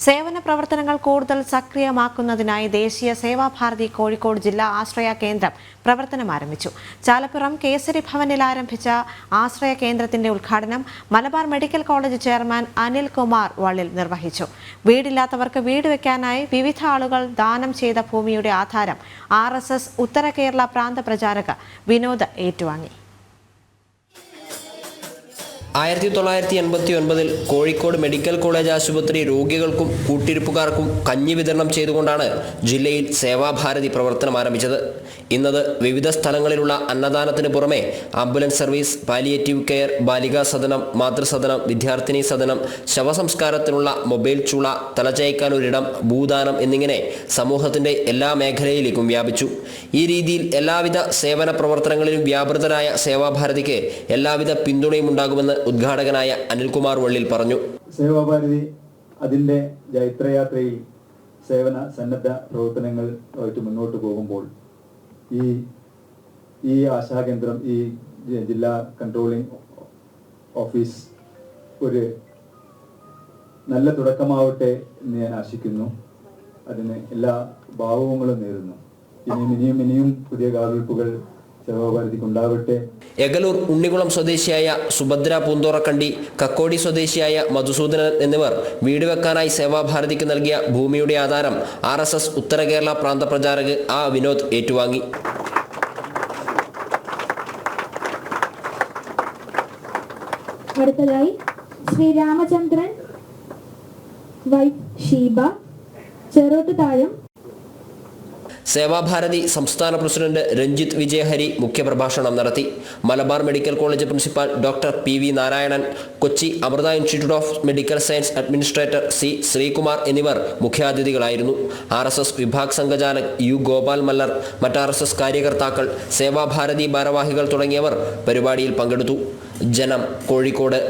സേവന പ്രവർത്തനങ്ങൾ കൂടുതൽ സക്രിയമാക്കുന്നതിനായി ദേശീയ സേവാഭാരതി കോഴിക്കോട് ജില്ലാ ആശ്രയ കേന്ദ്രം പ്രവർത്തനം ആരംഭിച്ചു. ചാലപ്പുറം കേസരി ഭവനിൽ ആരംഭിച്ച ആശ്രയ കേന്ദ്രത്തിന്റെ ഉദ്ഘാടനം Malabar medical college chairman Anil Kumar Vallil നിർവഹിച്ചു. വീടില്ലാത്തവർക്ക് വീട് വെക്കാനായി വിവിധ ആളുകൾ ദാനം ചെയ്ത ഭൂമിയുടെ ആധാരം RSS ഉത്തര കേരള പ്രാന്ത പ്രചാരക വിനോദ് ഏറ്റുവാങ്ങി. 1989 കോഴിക്കോട് മെഡിക്കൽ കോളേജ് ആശുപത്രി രോഗികൾക്കും കൂട്ടിരിപ്പുകാർക്കും കഞ്ഞി വിതരണം ചെയ്തുകൊണ്ടാണ് ജില്ലയിൽ സേവാഭാരതി പ്രവർത്തനം ആരംഭിച്ചത്. ഇന്നത് വിവിധ സ്ഥലങ്ങളിലുള്ള അന്നദാനത്തിന് പുറമെ ആംബുലൻസ് സർവീസ്, പാലിയേറ്റീവ് കെയർ, ബാലികാ സദനം, മാതൃസദനം, വിദ്യാർത്ഥിനി സദനം, ശവസംസ്കാരത്തിനുള്ള മൊബൈൽ ചൂള, തലചായ്ക്കാൻ ഒരിടം, ഭൂദാനം എന്നിങ്ങനെ സമൂഹത്തിന്റെ എല്ലാ മേഖലയിലേക്കും വ്യാപിച്ചു. ഈ രീതിയിൽ എല്ലാവിധ സേവന പ്രവർത്തനങ്ങളിലും വ്യാപൃതരായ സേവാഭാരതിക്ക് എല്ലാവിധ പിന്തുണയും ഉണ്ടാകുമെന്ന് ഉദ്ഘാടകനായ അനിൽകുമാർ വള്ളിൽ പറഞ്ഞു. സേവാഭാരതി അതിൻ്റെ ജൈത്രയാത്രയിൽ സേവന സന്നദ്ധ പ്രവർത്തനങ്ങളുമായിട്ട് മുന്നോട്ട് പോകുമ്പോൾ ഈ ആശാകേന്ദ്രം, ഈ ജില്ലാ കൺട്രോളിംഗ് ഓഫീസ് ഒരു നല്ല തുടക്കമാവട്ടെ എന്ന് ഞാൻ ആശിക്കുന്നു. അതിന് എല്ലാ ഭാവങ്ങളും നേരുന്നു. ഇനിയും പുതിയ കാൽവെപ്പുകൾ സേവാഭാരതിക്കുണ്ടാവട്ടെ. എഗലൂർ ഉണ്ണികുളം സ്വദേശിയായ സുഭദ്ര പൂന്തോറക്കണ്ടി, കക്കോടി സ്വദേശിയായ മധുസൂദനൻ എന്നിവർ വീട് വെക്കാനായി സേവാഭാരതിക്ക് നൽകിയ ഭൂമിയുടെ ആധാരം RSS ഉത്തര കേരള പ്രാന്ത പ്രചാരക് വിനോദ് ഏറ്റുവാങ്ങി. അടുത്തതായി ശ്രീ രാമചന്ദ്രൻ, വൈഫ് ഷീബ, ചെറുട്ടുതാഴം. സേവാഭാരതി സംസ്ഥാന പ്രസിഡന്റ് രഞ്ജിത്ത് വിജയഹരി മുഖ്യപ്രഭാഷണം നടത്തി. Malabar medical college principal doctor PV Narayanan, Kochi Amrita institute of medical science administrator C Sreekumar എന്നിവർ മുഖ്യാതിഥികളായിരുന്നു. RSS വിഭാഗ് സംഘചാലക് U ഗോപാൽ മല്ലർ, മറ്റ് RSS കാര്യകർത്താക്കൾ, സേവാഭാരതി ഭാരവാഹികൾ തുടങ്ങിയവർ പരിപാടിയിൽ പങ്കെടുത്തു. ജനം, കോഴിക്കോട്.